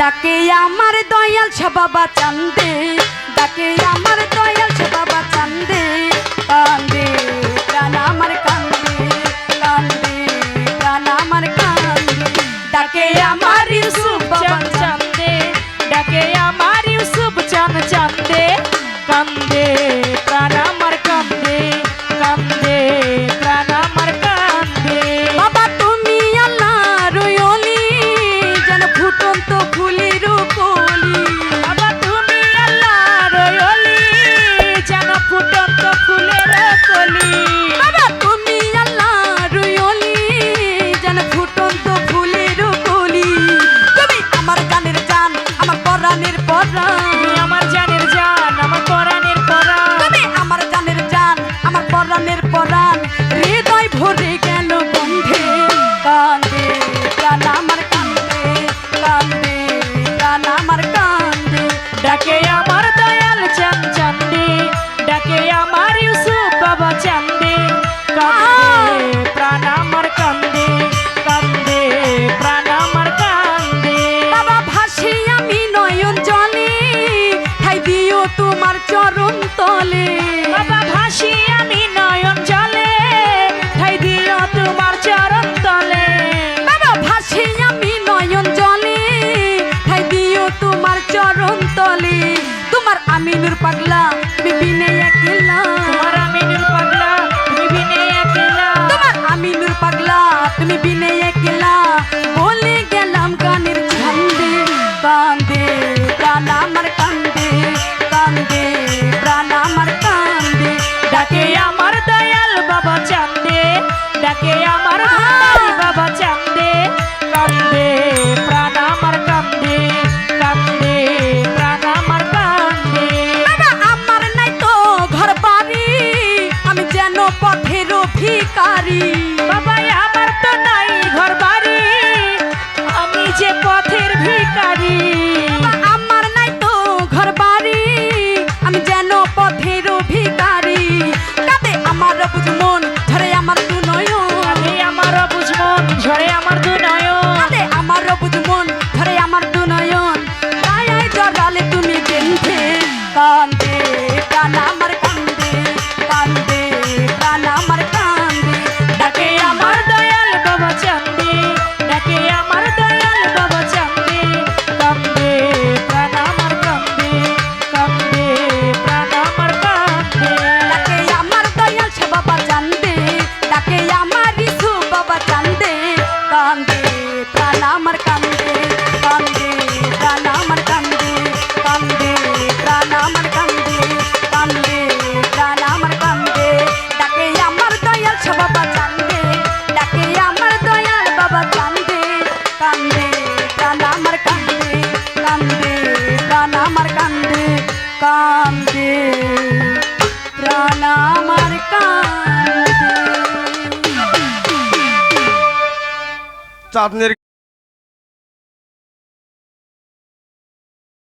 ডাকে আমার দয়াল ছে বাবা চান্দে, ডাকে আমার দয়াল ছে বাবা চান্দে, কান্দে প্রাণ আমার কান্দে, কান্দে প্রাণ আমার কান্দে। ডাকে আমার ইউসুফ বাবা চান্দে, ডাকে আমার ইউসুফ চান চান্দে, কান্দে প্রাণ আমার কান্দে, কান্দে প্রাণ আমার কান্দে। বাবা তুমি আল্লাহর ওলি, যেন ফুটন্ত ফুলের কলি। বাবা তুমি আল্লাহর ওলি, যেন ফুটন্ত ফুলের কলি। বাবা তুমি আল্লাহর ওলি, যেন ফুটন্ত ফুলের কলি। তুমি আমার জানের জান, আমার পরাণের পরাণ। তুমি আমার জানের জান, আমার পরাণের পরাণ। তুমি আমার জানের জান, আমার পরাণের পরাণ। হৃদয় ভরে গেল গন্ধে, কান্দে প্রাণ আমার কান্দে, কান্দে প্রাণ আমার কান্দে। ডাকে আমার দয়াল চান চান্দে, ডাকে আমার ইউসুফ বাবা চান্দে, কান্দে প্রাণ আমার কান্দে, কান্দে প্রাণ আমার কান্দে। বাবা ভাসি আমি নয়ন জলে, ঠাই দিও তোমার চরণ তলে। বাবা ভাসি আমি নয়ন জলে, ঠাই দিও তোমার চরণ তলে। বাবা ভাসি আমি নয়ন জলে, ঠাই দিও তোমার চরণ তলে। তোমার আমিনুর পাগলা তুমি বিনে একলা, তোমার আমিনুর পাগলা তুমি বিনে একলা। তোমার আমিনুর পাগলা তুমি বিনে একলা। বলে গেলাম গানের ছন্দে, কান্দে প্রাণ আমার কান্দে, কান্দে প্রাণ আমার কান্দে। ডাকে আমার দয়াল বাবা চান্দে, ডাকে আমার ভাই বাবা চান্দে, কান্দে প্রাণ আমার কান্দে, কান্দে প্রাণ আমার কান্দে। বাবা আমার নাই তো ঘর বাড়ি, আমি যেন পথের ভিখারি। বাবা আমার তো নাই ঘর বাড়ি, আমি যে পথের ভিখারি। বাবা আমার নাই তো ঘর বাড়ি, আমি যেন পথের ভিখারি। কাঁদে আমার বুঝ মন, ঝরে আমার দু নয়ন। কাঁদে আমার বুঝ মন, ঝরে আমার দু নয়ন। কাঁদে আমার বুঝ মন, ঝরে আমার দু নয়ন। গায়ে জড়ালে তুমি বেঁধে, কান্দে প্রাণ আমার কান্দে, কান্দে প্রাণ আমার কান্দে। ডাকে আমার দয়াল বাবা চান্দে, ডাকে আমার দয়াল বাবা চান্দে, কান্দে প্রাণ আমার কান্দে, কান্দে প্রাণ আমার কান্দে। ডাকে আমার দয়াল ছে বাবা চান্দে, ডাকে আমার ইউসুফ বাবা চান্দে, কান্দে প্রাণ আমার কান্দে, কান্দে প্রাণ আমার কান্দে, কান্দে প্রাণ আমার কান্দে, কান্দে প্রাণ আমার কান্দে। ডাকে আমার দয়াল ছে বাবা চান্দে, ডাকে আমার দয়াল বাবা চান্দে, কান্দে প্রাণ আমার কান্দে, কান্দে প্রাণ আমার কান্দে, কান্দে প্রাণ আমার কান্দে। চাঁদনের